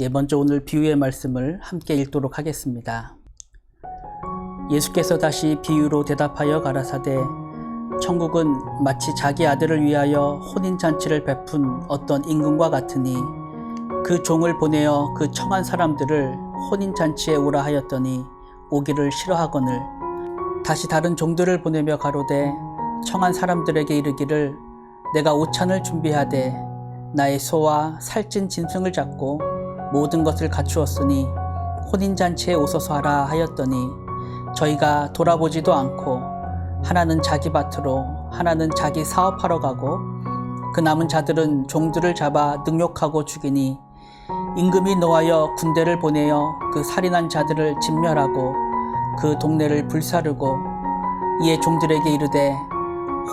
먼저 오늘 비유의 말씀을 함께 읽도록 하겠습니다. 예수께서 다시 비유로 대답하여 가라사대 천국은 마치 자기 아들을 위하여 혼인잔치를 베푼 어떤 임금과 같으니 그 종을 보내어 그 청한 사람들을 혼인잔치에 오라 하였더니 오기를 싫어하거늘 다시 다른 종들을 보내며 가로되 청한 사람들에게 이르기를 내가 오찬을 준비하되 나의 소와 살찐 짐승을 잡고 모든 것을 갖추었으니 혼인잔치에 오소서 하라 하였더니 저희가 돌아보지도 않고 하나는 자기 밭으로 하나는 자기 사업하러 가고 그 남은 자들은 종들을 잡아 능욕하고 죽이니 임금이 노하여 군대를 보내어 그 살인한 자들을 진멸하고 그 동네를 불사르고 이에 종들에게 이르되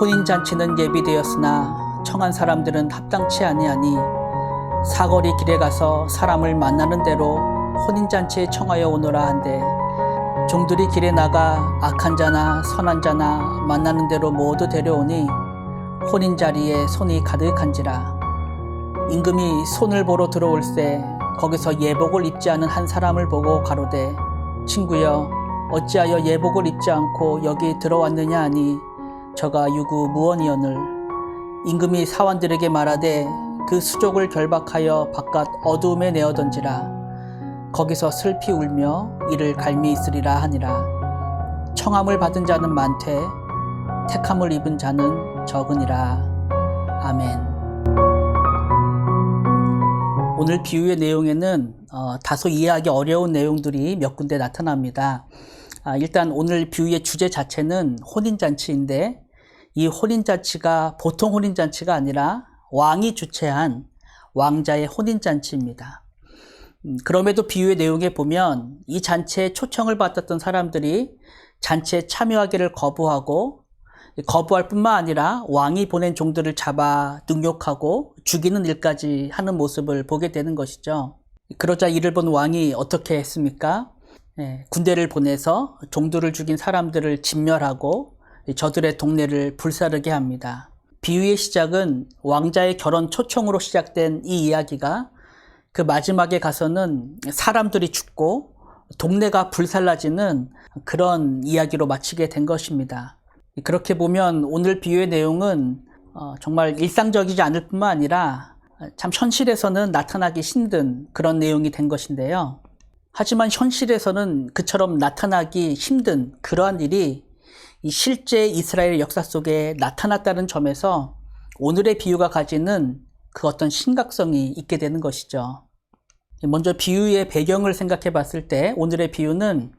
혼인잔치는 예비되었으나 청한 사람들은 합당치 아니하니 사거리 길에 가서 사람을 만나는 대로 혼인잔치에 청하여 오너라 한데 종들이 길에 나가 악한 자나 선한 자나 만나는 대로 모두 데려오니 혼인자리에 손이 가득한지라. 임금이 손을 보러 들어올새 거기서 예복을 입지 않은 한 사람을 보고 가로되 친구여 어찌하여 예복을 입지 않고 여기 들어왔느냐 하니 저가 유구 무언이오늘 임금이 사원들에게 말하되 그 수족을 결박하여 바깥 어두움에 내어던지라. 거기서 슬피 울며 이를 갈미 있으리라 하니라. 청함을 받은 자는 많되 택함을 입은 자는 적으니라. 아멘. 오늘 비유의 내용에는 다소 이해하기 어려운 내용들이 몇 군데 나타납니다. 일단 오늘 비유의 주제 자체는 혼인잔치인데 이 혼인잔치가 보통 혼인잔치가 아니라 왕이 주최한 왕자의 혼인잔치입니다. 그럼에도 비유의 내용에 보면 이 잔치에 초청을 받았던 사람들이 잔치에 참여하기를 거부하고 거부할 뿐만 아니라 왕이 보낸 종들을 잡아 능욕하고 죽이는 일까지 하는 모습을 보게 되는 것이죠. 그러자 이를 본 왕이 어떻게 했습니까? 군대를 보내서 종들을 죽인 사람들을 진멸하고 저들의 동네를 불사르게 합니다. 비유의 시작은 왕자의 결혼 초청으로 시작된 이 이야기가 그 마지막에 가서는 사람들이 죽고 동네가 불살라지는 그런 이야기로 마치게 된 것입니다. 그렇게 보면 오늘 비유의 내용은 정말 일상적이지 않을 뿐만 아니라 참 현실에서는 나타나기 힘든 그런 내용이 된 것인데요. 하지만 현실에서는 그처럼 나타나기 힘든 그러한 일이 실제 이스라엘 역사 속에 나타났다는 점에서 오늘의 비유가 가지는 그 어떤 심각성이 있게 되는 것이죠. 먼저 비유의 배경을 생각해 봤을 때 오늘의 비유는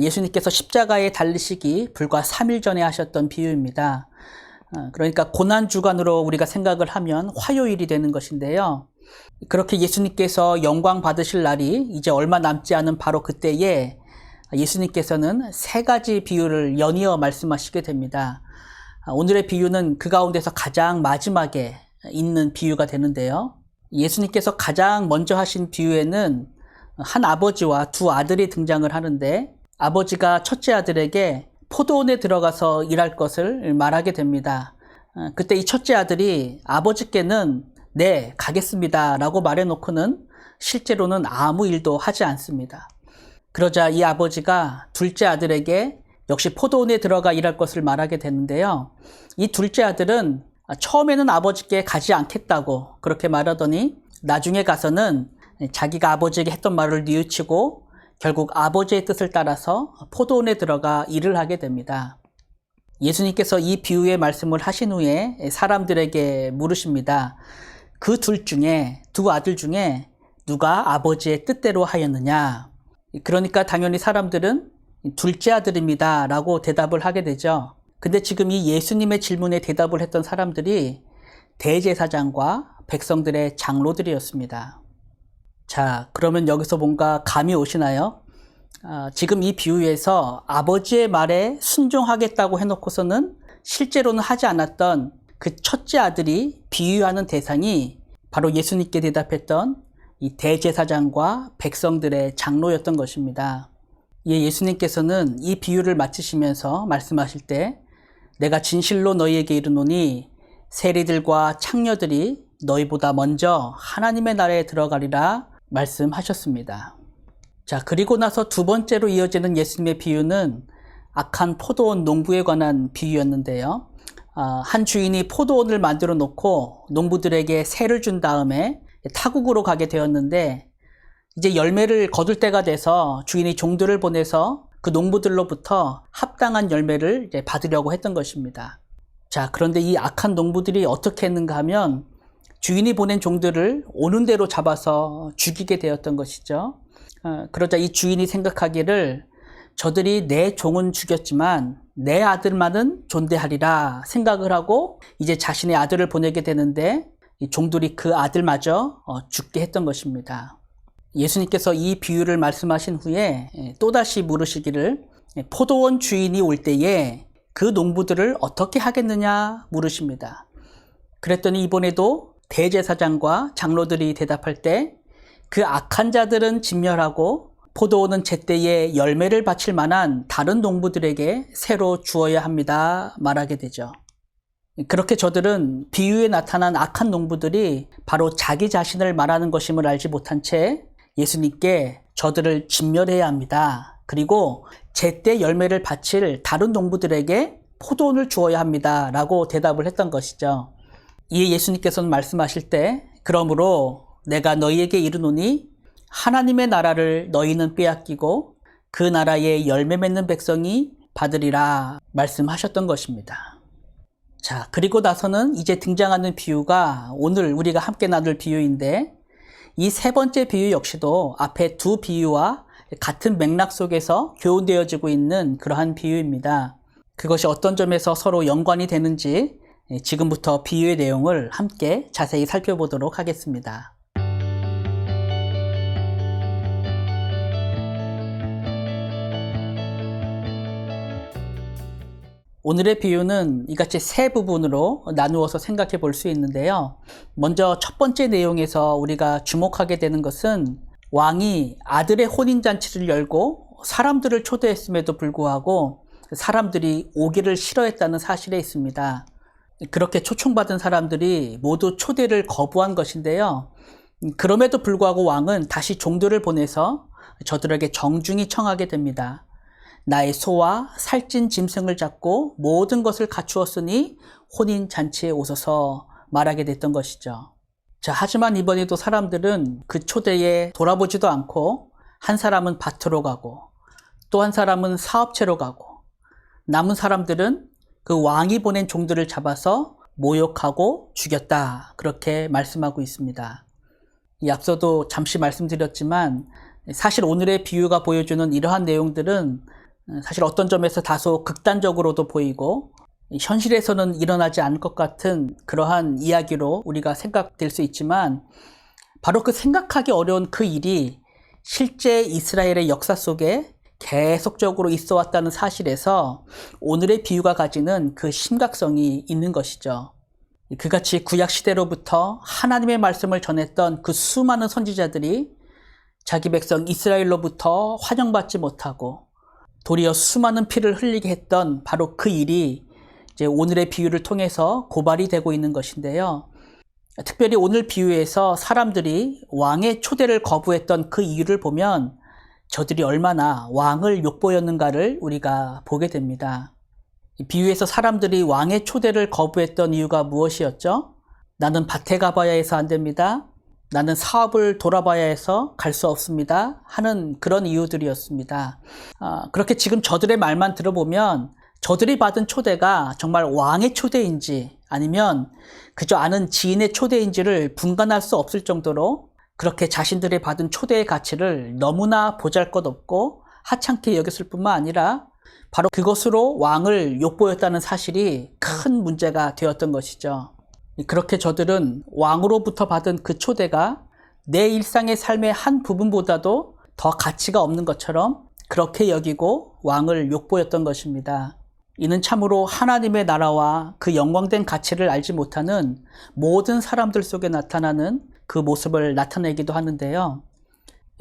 예수님께서 십자가에 달리시기 불과 3일 전에 하셨던 비유입니다. 그러니까 고난주간으로 우리가 생각을 하면 화요일이 되는 것인데요. 그렇게 예수님께서 영광 받으실 날이 이제 얼마 남지 않은 바로 그때에 예수님께서는 3가지 비유를 연이어 말씀하시게 됩니다. 오늘의 비유는 그 가운데서 가장 마지막에 있는 비유가 되는데요. 예수님께서 가장 먼저 하신 비유에는 한 아버지와 2 아들이 등장을 하는데 아버지가 첫째 아들에게 포도원에 들어가서 일할 것을 말하게 됩니다. 그때 이 첫째 아들이 아버지께는 네, 가겠습니다 라고 말해놓고는 실제로는 아무 일도 하지 않습니다. 그러자 이 아버지가 둘째 아들에게 역시 포도원에 들어가 일할 것을 말하게 되는데요. 이 둘째 아들은 처음에는 아버지께 가지 않겠다고 그렇게 말하더니 나중에 가서는 자기가 아버지에게 했던 말을 뉘우치고 결국 아버지의 뜻을 따라서 포도원에 들어가 일을 하게 됩니다. 예수님께서 이 비유의 말씀을 하신 후에 사람들에게 물으십니다. 그 2 아들 중에 누가 아버지의 뜻대로 하였느냐? 그러니까 당연히 사람들은 둘째 아들입니다 라고 대답을 하게 되죠. 근데 지금 이 예수님의 질문에 대답을 했던 사람들이 대제사장과 백성들의 장로들이었습니다. 자, 그러면 여기서 뭔가 감이 오시나요? 지금 이 비유에서 아버지의 말에 순종하겠다고 해놓고서는 실제로는 하지 않았던 그 첫째 아들이 비유하는 대상이 바로 예수님께 대답했던 이 대제사장과 백성들의 장로였던 것입니다. 예수님께서는 이 비유를 마치시면서 말씀하실 때 내가 진실로 너희에게 이르노니 세리들과 창녀들이 너희보다 먼저 하나님의 나라에 들어가리라 말씀하셨습니다. 자, 그리고 나서 두 번째로 이어지는 예수님의 비유는 악한 포도원 농부에 관한 비유였는데요. 한 주인이 포도원을 만들어 놓고 농부들에게 세를 준 다음에 타국으로 가게 되었는데, 이제 열매를 거둘 때가 돼서 주인이 종들을 보내서 그 농부들로부터 합당한 열매를 이제 받으려고 했던 것입니다. 자, 그런데 이 악한 농부들이 어떻게 했는가 하면 주인이 보낸 종들을 오는 대로 잡아서 죽이게 되었던 것이죠. 그러자 이 주인이 생각하기를 저들이 내 종은 죽였지만 내 아들만은 존대하리라 생각을 하고 이제 자신의 아들을 보내게 되는데, 이 종들이 그 아들마저 죽게 했던 것입니다. 예수님께서 이 비유를 말씀하신 후에 또다시 물으시기를 포도원 주인이 올 때에 그 농부들을 어떻게 하겠느냐 물으십니다. 그랬더니 이번에도 대제사장과 장로들이 대답할 때 그 악한 자들은 진멸하고 포도원은 제때에 열매를 바칠 만한 다른 농부들에게 새로 주어야 합니다 말하게 되죠. 그렇게 저들은 비유에 나타난 악한 농부들이 바로 자기 자신을 말하는 것임을 알지 못한 채 예수님께 저들을 진멸해야 합니다. 그리고 제때 열매를 바칠 다른 농부들에게 포도원을 주어야 합니다 라고 대답을 했던 것이죠. 이에 예수님께서는 말씀하실 때 그러므로 내가 너희에게 이르노니 하나님의 나라를 너희는 빼앗기고 그 나라의 열매 맺는 백성이 받으리라 말씀하셨던 것입니다. 자, 그리고 나서는 이제 등장하는 비유가 오늘 우리가 함께 나눌 비유인데, 이 세 번째 비유 역시도 앞에 두 비유와 같은 맥락 속에서 교훈되어지고 있는 그러한 비유입니다. 그것이 어떤 점에서 서로 연관이 되는지 지금부터 비유의 내용을 함께 자세히 살펴보도록 하겠습니다. 오늘의 비유는 이같이 세 부분으로 나누어서 생각해 볼 수 있는데요. 먼저 첫 번째 내용에서 우리가 주목하게 되는 것은 왕이 아들의 혼인잔치를 열고 사람들을 초대했음에도 불구하고 사람들이 오기를 싫어했다는 사실에 있습니다. 그렇게 초청받은 사람들이 모두 초대를 거부한 것인데요. 그럼에도 불구하고 왕은 다시 종들을 보내서 저들에게 정중히 청하게 됩니다. 나의 소와 살찐 짐승을 잡고 모든 것을 갖추었으니 혼인잔치에 오소서 말하게 됐던 것이죠. 자, 하지만 이번에도 사람들은 그 초대에 돌아보지도 않고 한 사람은 밭으로 가고 또 한 사람은 사업체로 가고 남은 사람들은 그 왕이 보낸 종들을 잡아서 모욕하고 죽였다. 그렇게 말씀하고 있습니다. 이 앞서도 잠시 말씀드렸지만 사실 오늘의 비유가 보여주는 이러한 내용들은 사실 어떤 점에서 다소 극단적으로도 보이고 현실에서는 일어나지 않을 것 같은 그러한 이야기로 우리가 생각될 수 있지만, 바로 그 생각하기 어려운 그 일이 실제 이스라엘의 역사 속에 계속적으로 있어 왔다는 사실에서 오늘의 비유가 가지는 그 심각성이 있는 것이죠. 그같이 구약 시대로부터 하나님의 말씀을 전했던 그 수많은 선지자들이 자기 백성 이스라엘로부터 환영받지 못하고 도리어 수많은 피를 흘리게 했던 바로 그 일이 이제 오늘의 비유를 통해서 고발이 되고 있는 것인데요. 특별히 오늘 비유에서 사람들이 왕의 초대를 거부했던 그 이유를 보면 저들이 얼마나 왕을 욕보였는가를 우리가 보게 됩니다. 이 비유에서 사람들이 왕의 초대를 거부했던 이유가 무엇이었죠? 나는 밭에 가봐야 해서 안 됩니다. 나는 사업을 돌아봐야 해서 갈 수 없습니다. 하는 그런 이유들이었습니다. 그렇게 지금 저들의 말만 들어보면 저들이 받은 초대가 정말 왕의 초대인지 아니면 그저 아는 지인의 초대인지를 분간할 수 없을 정도로 그렇게 자신들이 받은 초대의 가치를 너무나 보잘것없고 하찮게 여겼을 뿐만 아니라 바로 그것으로 왕을 욕보였다는 사실이 큰 문제가 되었던 것이죠. 그렇게 저들은 왕으로부터 받은 그 초대가 내 일상의 삶의 한 부분보다도 더 가치가 없는 것처럼 그렇게 여기고 왕을 욕보였던 것입니다. 이는 참으로 하나님의 나라와 그 영광된 가치를 알지 못하는 모든 사람들 속에 나타나는 그 모습을 나타내기도 하는데요.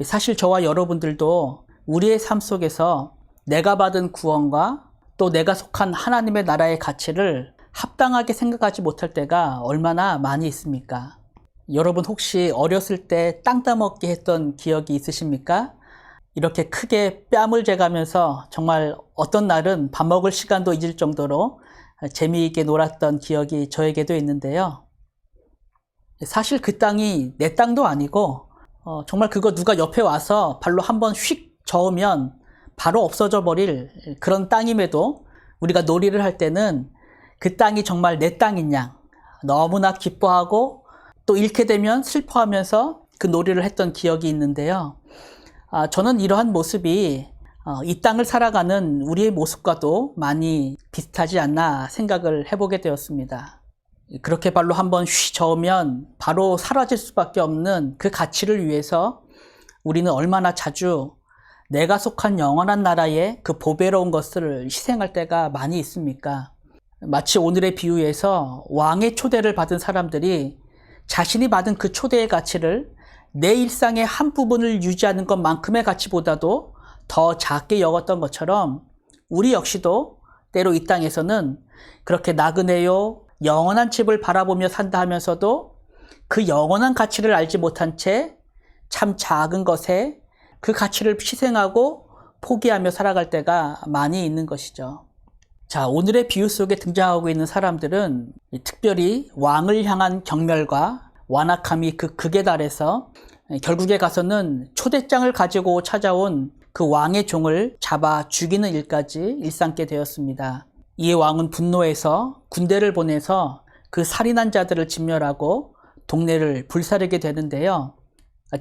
사실 저와 여러분들도 우리의 삶 속에서 내가 받은 구원과 또 내가 속한 하나님의 나라의 가치를 합당하게 생각하지 못할 때가 얼마나 많이 있습니까? 여러분 혹시 어렸을 때 땅 따먹기 했던 기억이 있으십니까? 이렇게 크게 뺨을 재가면서 정말 어떤 날은 밥 먹을 시간도 잊을 정도로 재미있게 놀았던 기억이 저에게도 있는데요. 사실 그 땅이 내 땅도 아니고 정말 그거 누가 옆에 와서 발로 한번 휙 저으면 바로 없어져 버릴 그런 땅임에도 우리가 놀이를 할 때는 그 땅이 정말 내 땅인 양 너무나 기뻐하고 또 잃게 되면 슬퍼하면서 그 놀이를 했던 기억이 있는데요. 저는 이러한 모습이 이 땅을 살아가는 우리의 모습과도 많이 비슷하지 않나 생각을 해보게 되었습니다. 그렇게 발로 한번 휘 저으면 바로 사라질 수밖에 없는 그 가치를 위해서 우리는 얼마나 자주 내가 속한 영원한 나라의 그 보배로운 것을 희생할 때가 많이 있습니까? 마치 오늘의 비유에서 왕의 초대를 받은 사람들이 자신이 받은 그 초대의 가치를 내 일상의 한 부분을 유지하는 것만큼의 가치보다도 더 작게 여겼던 것처럼 우리 역시도 때로 이 땅에서는 그렇게 나그네요 영원한 집을 바라보며 산다 하면서도 그 영원한 가치를 알지 못한 채 참 작은 것에 그 가치를 희생하고 포기하며 살아갈 때가 많이 있는 것이죠. 자, 오늘의 비유 속에 등장하고 있는 사람들은 특별히 왕을 향한 경멸과 완악함이 그 극에 달해서 결국에 가서는 초대장을 가지고 찾아온 그 왕의 종을 잡아 죽이는 일까지 일삼게 되었습니다. 이에 왕은 분노해서 군대를 보내서 그 살인한 자들을 진멸하고 동네를 불사르게 되는데요.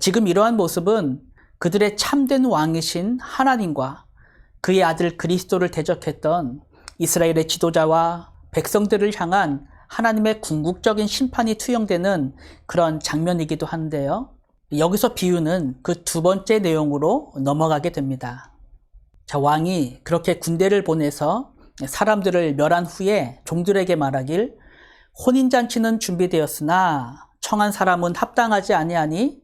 지금 이러한 모습은 그들의 참된 왕이신 하나님과 그의 아들 그리스도를 대적했던 이스라엘의 지도자와 백성들을 향한 하나님의 궁극적인 심판이 투영되는 그런 장면이기도 한데요. 여기서 비유는 그 두 번째 내용으로 넘어가게 됩니다. 자, 왕이 그렇게 군대를 보내서 사람들을 멸한 후에 종들에게 말하길 혼인잔치는 준비되었으나 청한 사람은 합당하지 아니하니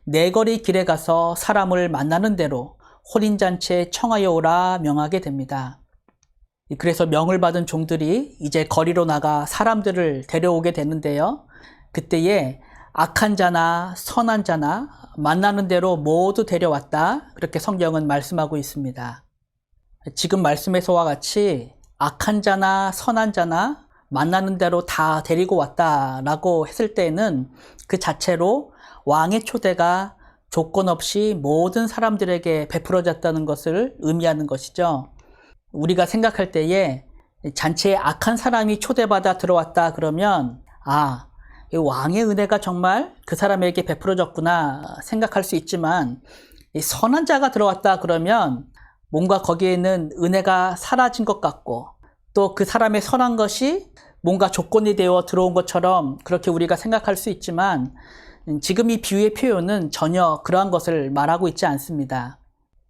네 거리 길에 가서 사람을 만나는 대로 혼인잔치에 청하여 오라 명하게 됩니다. 그래서 명을 받은 종들이 이제 거리로 나가 사람들을 데려오게 되는데요. 그때에 악한 자나 선한 자나 만나는 대로 모두 데려왔다. 그렇게 성경은 말씀하고 있습니다. 지금 말씀에서와 같이 악한 자나 선한 자나 만나는 대로 다 데리고 왔다라고 했을 때에는 그 자체로 왕의 초대가 조건 없이 모든 사람들에게 베풀어졌다는 것을 의미하는 것이죠. 우리가 생각할 때에 잔치에 악한 사람이 초대받아 들어왔다 그러면 이 왕의 은혜가 정말 그 사람에게 베풀어졌구나 생각할 수 있지만 이 선한 자가 들어왔다 그러면 뭔가 거기에는 은혜가 사라진 것 같고 또 그 사람의 선한 것이 뭔가 조건이 되어 들어온 것처럼 그렇게 우리가 생각할 수 있지만 지금 이 비유의 표현은 전혀 그러한 것을 말하고 있지 않습니다.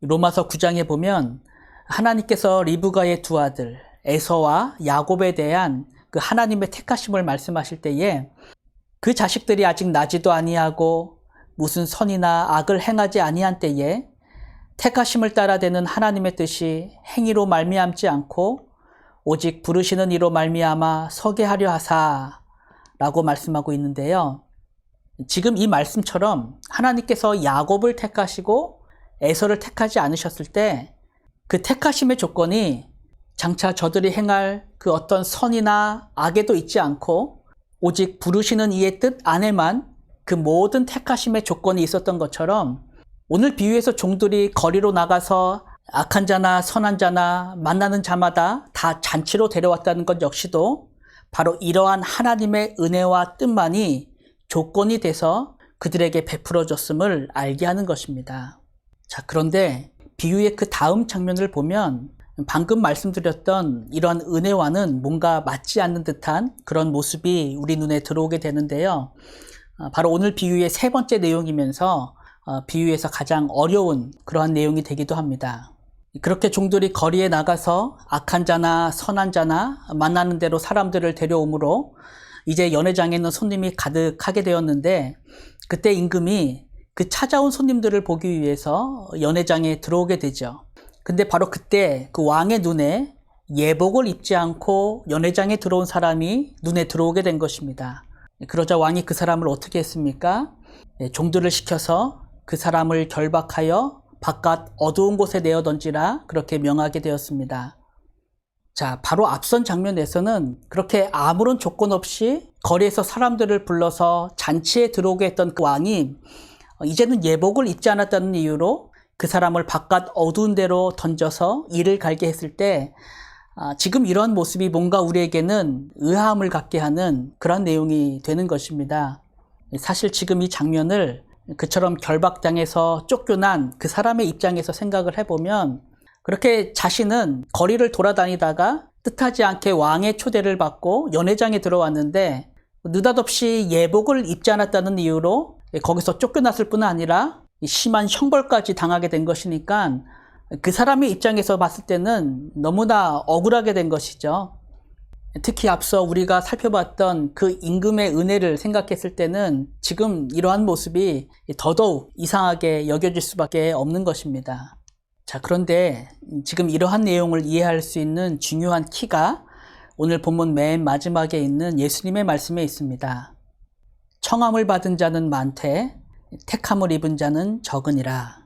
로마서 9장에 보면 하나님께서 리브가의 두 아들 에서와 야곱에 대한 그 하나님의 택하심을 말씀하실 때에 그 자식들이 아직 나지도 아니하고 무슨 선이나 악을 행하지 아니한 때에 택하심을 따라 되는 하나님의 뜻이 행위로 말미암지 않고 오직 부르시는 이로 말미암아 서게 하려 하사라고 말씀하고 있는데요. 지금 이 말씀처럼 하나님께서 야곱을 택하시고 에서를 택하지 않으셨을 때 그 택하심의 조건이 장차 저들이 행할 그 어떤 선이나 악에도 있지 않고 오직 부르시는 이의 뜻 안에만 그 모든 택하심의 조건이 있었던 것처럼 오늘 비유에서 종들이 거리로 나가서 악한 자나 선한 자나 만나는 자마다 다 잔치로 데려왔다는 것 역시도 바로 이러한 하나님의 은혜와 뜻만이 조건이 돼서 그들에게 베풀어졌음을 알게 하는 것입니다. 자, 그런데 비유의 그 다음 장면을 보면 방금 말씀드렸던 이런 은혜와는 뭔가 맞지 않는 듯한 그런 모습이 우리 눈에 들어오게 되는데요. 바로 오늘 비유의 세 번째 내용이면서 비유에서 가장 어려운 그러한 내용이 되기도 합니다. 그렇게 종들이 거리에 나가서 악한 자나 선한 자나 만나는 대로 사람들을 데려오므로 이제 연회장에는 손님이 가득하게 되었는데 그때 임금이 그 찾아온 손님들을 보기 위해서 연회장에 들어오게 되죠. 근데 바로 그때 그 왕의 눈에 예복을 입지 않고 연회장에 들어온 사람이 눈에 들어오게 된 것입니다. 그러자 왕이 그 사람을 어떻게 했습니까? 종들을 시켜서 그 사람을 결박하여 바깥 어두운 곳에 내어 던지라 그렇게 명하게 되었습니다. 자, 바로 앞선 장면에서는 그렇게 아무런 조건 없이 거리에서 사람들을 불러서 잔치에 들어오게 했던 그 왕이 이제는 예복을 입지 않았다는 이유로 그 사람을 바깥 어두운 데로 던져서 이를 갈게 했을 때 지금 이런 모습이 뭔가 우리에게는 의아함을 갖게 하는 그런 내용이 되는 것입니다. 사실 지금 이 장면을 그처럼 결박당해서 쫓겨난 그 사람의 입장에서 생각을 해보면 그렇게 자신은 거리를 돌아다니다가 뜻하지 않게 왕의 초대를 받고 연회장에 들어왔는데 느닷없이 예복을 입지 않았다는 이유로 거기서 쫓겨났을 뿐 아니라 심한 형벌까지 당하게 된 것이니까 그 사람의 입장에서 봤을 때는 너무나 억울하게 된 것이죠. 특히 앞서 우리가 살펴봤던 그 임금의 은혜를 생각했을 때는 지금 이러한 모습이 더더욱 이상하게 여겨질 수밖에 없는 것입니다. 자, 그런데 지금 이러한 내용을 이해할 수 있는 중요한 키가 오늘 본문 맨 마지막에 있는 예수님의 말씀에 있습니다. 청함을 받은 자는 많되 택함을 입은 자는 적으니라.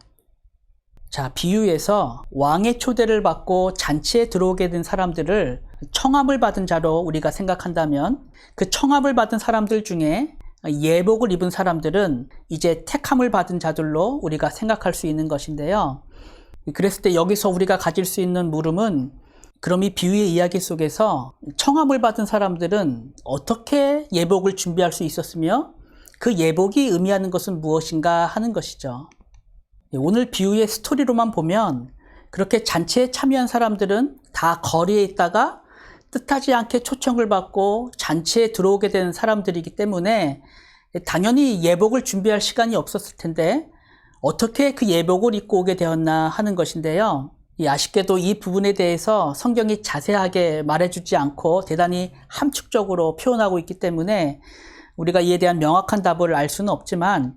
자, 비유에서 왕의 초대를 받고 잔치에 들어오게 된 사람들을 청함을 받은 자로 우리가 생각한다면 그 청함을 받은 사람들 중에 예복을 입은 사람들은 이제 택함을 받은 자들로 우리가 생각할 수 있는 것인데요. 그랬을 때 여기서 우리가 가질 수 있는 물음은 그럼 이 비유의 이야기 속에서 청함을 받은 사람들은 어떻게 예복을 준비할 수 있었으며 그 예복이 의미하는 것은 무엇인가 하는 것이죠. 오늘 비유의 스토리로만 보면 그렇게 잔치에 참여한 사람들은 다 거리에 있다가 뜻하지 않게 초청을 받고 잔치에 들어오게 된 사람들이기 때문에 당연히 예복을 준비할 시간이 없었을 텐데 어떻게 그 예복을 입고 오게 되었나 하는 것인데요. 아쉽게도 이 부분에 대해서 성경이 자세하게 말해주지 않고 대단히 함축적으로 표현하고 있기 때문에 우리가 이에 대한 명확한 답을 알 수는 없지만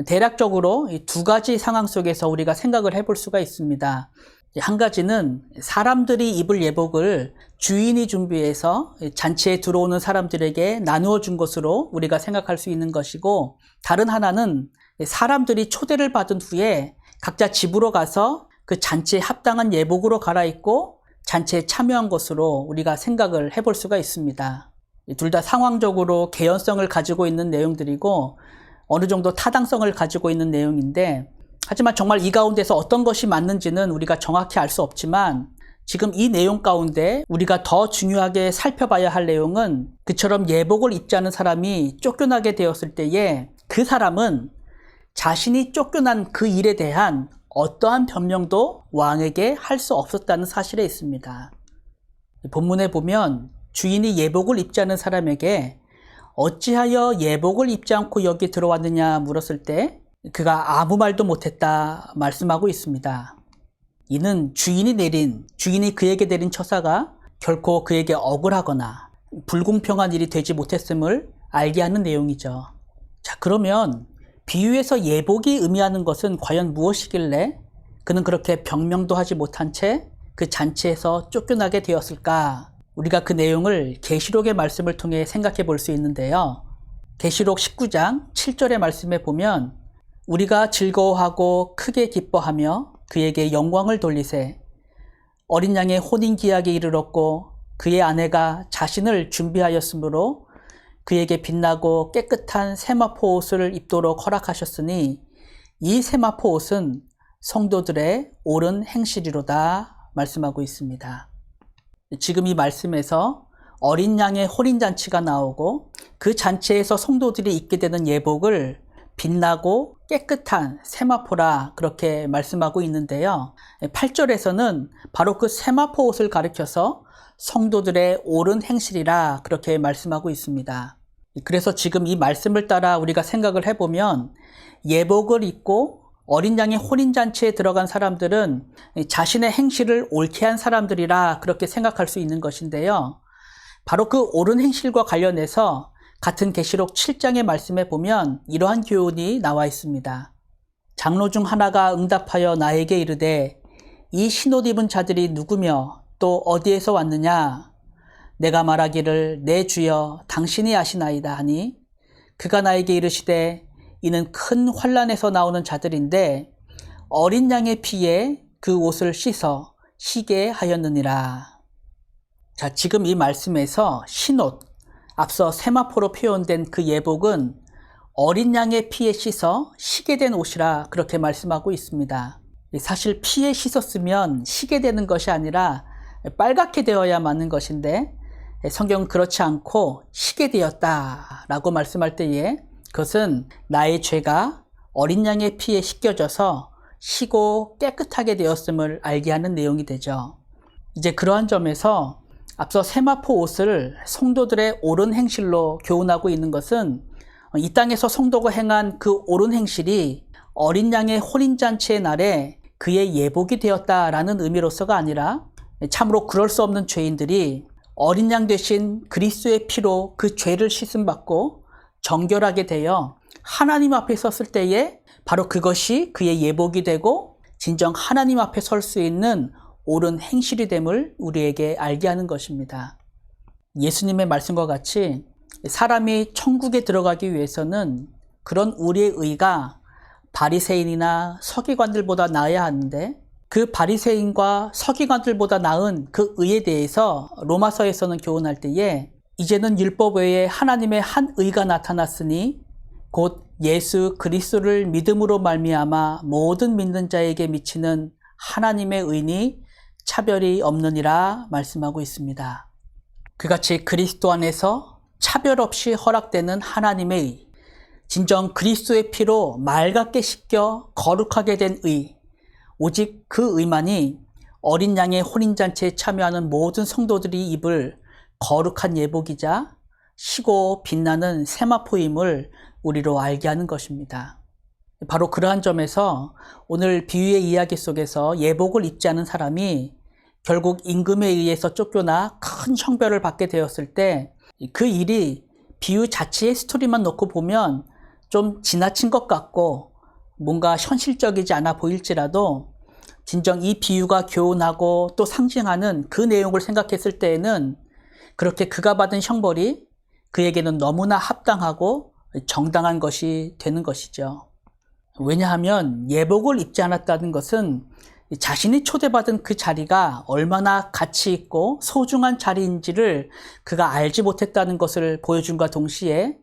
대략적으로 이 두 가지 상황 속에서 우리가 생각을 해볼 수가 있습니다. 한 가지는 사람들이 입을 예복을 주인이 준비해서 잔치에 들어오는 사람들에게 나누어 준 것으로 우리가 생각할 수 있는 것이고, 다른 하나는 사람들이 초대를 받은 후에 각자 집으로 가서 그 잔치에 합당한 예복으로 갈아입고 잔치에 참여한 것으로 우리가 생각을 해볼 수가 있습니다. 둘 다 상황적으로 개연성을 가지고 있는 내용들이고 어느 정도 타당성을 가지고 있는 내용인데, 하지만 정말 이 가운데서 어떤 것이 맞는지는 우리가 정확히 알 수 없지만 지금 이 내용 가운데 우리가 더 중요하게 살펴봐야 할 내용은 그처럼 예복을 입지 않은 사람이 쫓겨나게 되었을 때에 그 사람은 자신이 쫓겨난 그 일에 대한 어떠한 변명도 왕에게 할 수 없었다는 사실에 있습니다. 본문에 보면 주인이 예복을 입지 않은 사람에게 어찌하여 예복을 입지 않고 여기 들어왔느냐 물었을 때 그가 아무 말도 못했다 말씀하고 있습니다. 이는 주인이 그에게 내린 처사가 결코 그에게 억울하거나 불공평한 일이 되지 못했음을 알게 하는 내용이죠. 자, 그러면 비유에서 예복이 의미하는 것은 과연 무엇이길래 그는 그렇게 병명도 하지 못한 채 그 잔치에서 쫓겨나게 되었을까? 우리가 그 내용을 계시록의 말씀을 통해 생각해 볼 수 있는데요. 계시록 19장 7절의 말씀에 보면 우리가 즐거워하고 크게 기뻐하며 그에게 영광을 돌리세. 어린 양의 혼인기약에 이르렀고 그의 아내가 자신을 준비하였으므로 그에게 빛나고 깨끗한 세마포 옷을 입도록 허락하셨으니 이 세마포 옷은 성도들의 옳은 행실이로다 말씀하고 있습니다. 지금 이 말씀에서 어린 양의 혼인잔치가 나오고 그 잔치에서 성도들이 입게 되는 예복을 빛나고 깨끗한 세마포라 그렇게 말씀하고 있는데요. 8절에서는 바로 그 세마포 옷을 가리켜서 성도들의 옳은 행실이라 그렇게 말씀하고 있습니다. 그래서 지금 이 말씀을 따라 우리가 생각을 해보면 예복을 입고 어린 양의 혼인잔치에 들어간 사람들은 자신의 행실을 옳게 한 사람들이라 그렇게 생각할 수 있는 것인데요. 바로 그 옳은 행실과 관련해서 같은 계시록 7장의 말씀에 보면 이러한 교훈이 나와 있습니다. 장로 중 하나가 응답하여 나에게 이르되 이 신옷 입은 자들이 누구며 또 어디에서 왔느냐? 내가 말하기를 내 주여 당신이 아시나이다 하니 그가 나에게 이르시되 이는 큰 환난에서 나오는 자들인데 어린 양의 피에 그 옷을 씻어 쉬게 하였느니라. 자, 지금 이 말씀에서 흰옷, 앞서 세마포로 표현된 그 예복은 어린 양의 피에 씻어 쉬게 된 옷이라 그렇게 말씀하고 있습니다. 사실 피에 씻었으면 쉬게 되는 것이 아니라 빨갛게 되어야 마는 것인데 성경은 그렇지 않고 쉬게 되었다라고 말씀할 때에 그것은 나의 죄가 어린 양의 피에 씻겨져서 쉬고 깨끗하게 되었음을 알게 하는 내용이 되죠. 이제 그러한 점에서 앞서 세마포 옷을 성도들의 옳은 행실로 교훈하고 있는 것은 이 땅에서 성도가 행한 그 옳은 행실이 어린 양의 혼인잔치의 날에 그의 예복이 되었다라는 의미로서가 아니라 참으로 그럴 수 없는 죄인들이 어린 양 대신 그리스도의 피로 그 죄를 씻음받고 정결하게 되어 하나님 앞에 섰을 때에 바로 그것이 그의 예복이 되고 진정 하나님 앞에 설 수 있는 옳은 행실이 됨을 우리에게 알게 하는 것입니다. 예수님의 말씀과 같이 사람이 천국에 들어가기 위해서는 그런 우리의 의가 바리새인이나 서기관들보다 나아야 하는데 그 바리새인과 서기관들보다 나은 그 의에 대해서 로마서에서는 교훈할 때에 이제는 율법 외에 하나님의 한 의가 나타났으니 곧 예수 그리스도를 믿음으로 말미암아 모든 믿는 자에게 미치는 하나님의 의니 차별이 없느니라 말씀하고 있습니다. 그같이 그리스도 안에서 차별 없이 허락되는 하나님의 의, 진정 그리스도의 피로 맑게 씻겨 거룩하게 된 의, 오직 그 의만이 어린 양의 혼인잔치에 참여하는 모든 성도들이 입을 거룩한 예복이자 쉬고 빛나는 세마포임을 우리로 알게 하는 것입니다. 바로 그러한 점에서 오늘 비유의 이야기 속에서 예복을 입지 않은 사람이 결국 임금에 의해서 쫓겨나 큰 형벌을 받게 되었을 때 그 일이 비유 자체의 스토리만 놓고 보면 좀 지나친 것 같고 뭔가 현실적이지 않아 보일지라도 진정 이 비유가 교훈하고 또 상징하는 그 내용을 생각했을 때에는 그렇게 그가 받은 형벌이 그에게는 너무나 합당하고 정당한 것이 되는 것이죠. 왜냐하면 예복을 입지 않았다는 것은 자신이 초대받은 그 자리가 얼마나 가치 있고 소중한 자리인지를 그가 알지 못했다는 것을 보여준과 동시에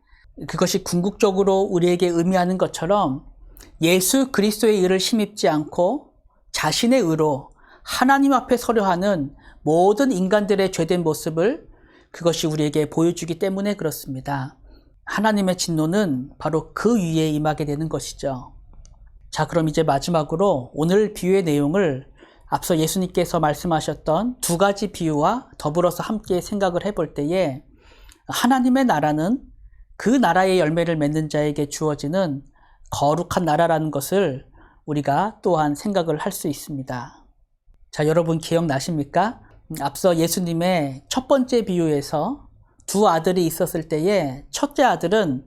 그것이 궁극적으로 우리에게 의미하는 것처럼 예수 그리스도의 의를 힘입지 않고 자신의 의로 하나님 앞에 서려 하는 모든 인간들의 죄된 모습을 그것이 우리에게 보여주기 때문에 그렇습니다. 하나님의 진노는 바로 그 위에 임하게 되는 것이죠. 자, 그럼 이제 마지막으로 오늘 비유의 내용을 앞서 예수님께서 말씀하셨던 두 가지 비유와 더불어서 함께 생각을 해볼 때에 하나님의 나라는 그 나라의 열매를 맺는 자에게 주어지는 거룩한 나라라는 것을 우리가 또한 생각을 할 수 있습니다. 자, 여러분 기억나십니까? 앞서 예수님의 첫 번째 비유에서 두 아들이 있었을 때에 첫째 아들은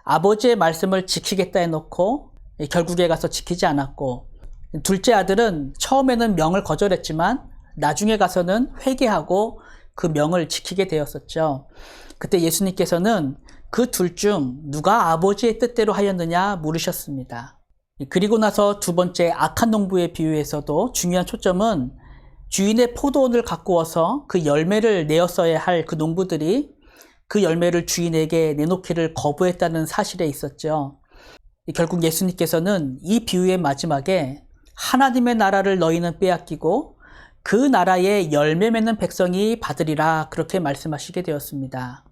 아버지의 말씀을 지키겠다 해놓고 결국에 가서 지키지 않았고, 둘째 아들은 처음에는 명을 거절했지만 나중에 가서는 회개하고 그 명을 지키게 되었었죠. 그때 예수님께서는 그 둘 중 누가 아버지의 뜻대로 하였느냐 물으셨습니다. 그리고 나서 두 번째 악한 농부의 비유에서도 중요한 초점은 주인의 포도원을 갖고 와서 그 열매를 내었어야 할 그 농부들이 그 열매를 주인에게 내놓기를 거부했다는 사실에 있었죠. 결국 예수님께서는 이 비유의 마지막에 하나님의 나라를 너희는 빼앗기고 그 나라의 열매 맺는 백성이 받으리라 그렇게 말씀하시게 되었습니다.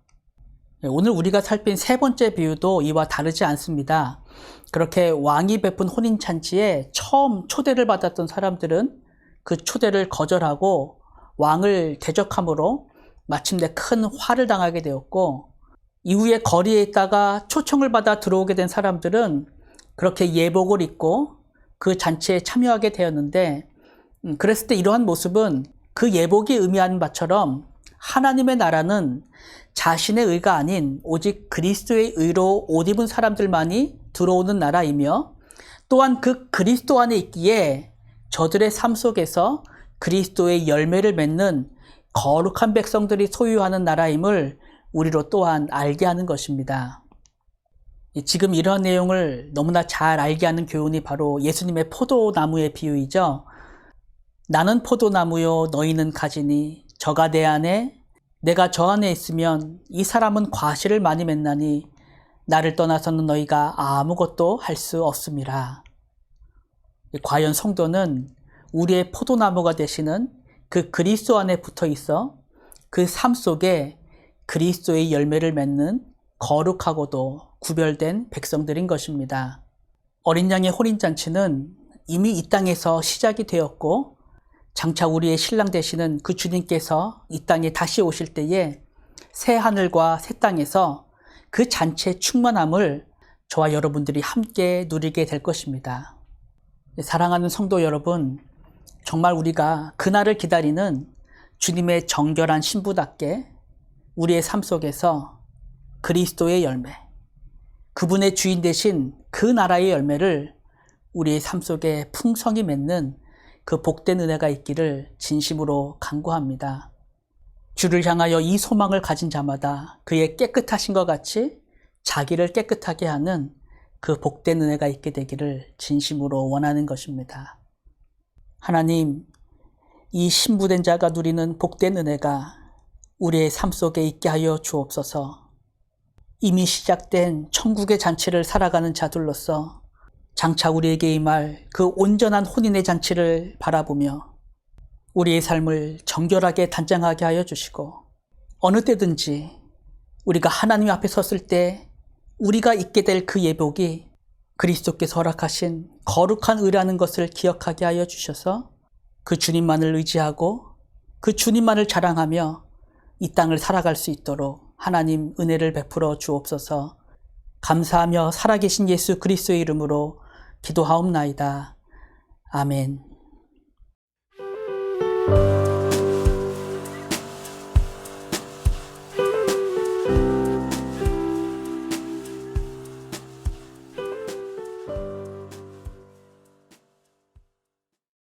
오늘 우리가 살핀 세 번째 비유도 이와 다르지 않습니다. 그렇게 왕이 베푼 혼인잔치에 처음 초대를 받았던 사람들은 그 초대를 거절하고 왕을 대적함으로 마침내 큰 화를 당하게 되었고, 이후에 거리에 있다가 초청을 받아 들어오게 된 사람들은 그렇게 예복을 입고 그 잔치에 참여하게 되었는데, 그랬을 때 이러한 모습은 그 예복이 의미하는 바처럼 하나님의 나라는 자신의 의가 아닌 오직 그리스도의 의로 옷 입은 사람들만이 들어오는 나라이며, 또한 그 그리스도 안에 있기에 저들의 삶 속에서 그리스도의 열매를 맺는 거룩한 백성들이 소유하는 나라임을 우리로 또한 알게 하는 것입니다. 지금 이런 내용을 너무나 잘 알게 하는 교훈이 바로 예수님의 포도나무의 비유이죠. 나는 포도나무요 너희는 가지니 저가 내 안에 내가 저 안에 있으면 이 사람은 과실을 많이 맺나니 나를 떠나서는 너희가 아무것도 할 수 없음이라. 과연 성도는 우리의 포도나무가 되시는 그 그리스도 안에 붙어 있어 그 삶 속에 그리스도의 열매를 맺는 거룩하고도 구별된 백성들인 것입니다. 어린 양의 혼인잔치는 이미 이 땅에서 시작이 되었고 장차 우리의 신랑 되시는 그 주님께서 이 땅에 다시 오실 때에 새 하늘과 새 땅에서 그 잔치의 충만함을 저와 여러분들이 함께 누리게 될 것입니다. 사랑하는 성도 여러분, 정말 우리가 그날을 기다리는 주님의 정결한 신부답게 우리의 삶 속에서 그리스도의 열매, 그분의 주인 되신 그 나라의 열매를 우리의 삶 속에 풍성히 맺는 그 복된 은혜가 있기를 진심으로 간구합니다. 주를 향하여 이 소망을 가진 자마다 그의 깨끗하신 것 같이 자기를 깨끗하게 하는 그 복된 은혜가 있게 되기를 진심으로 원하는 것입니다. 하나님, 이 신부된 자가 누리는 복된 은혜가 우리의 삶 속에 있게 하여 주옵소서. 이미 시작된 천국의 잔치를 살아가는 자들로서 장차 우리에게 임할 그 온전한 혼인의 잔치를 바라보며 우리의 삶을 정결하게 단장하게 하여 주시고 어느 때든지 우리가 하나님 앞에 섰을 때 우리가 입게 될 그 예복이 그리스도께서 허락하신 거룩한 의라는 것을 기억하게 하여 주셔서 그 주님만을 의지하고 그 주님만을 자랑하며 이 땅을 살아갈 수 있도록 하나님 은혜를 베풀어 주옵소서. 감사하며 살아계신 예수 그리스도의 이름으로 기도하옵나이다. 아멘.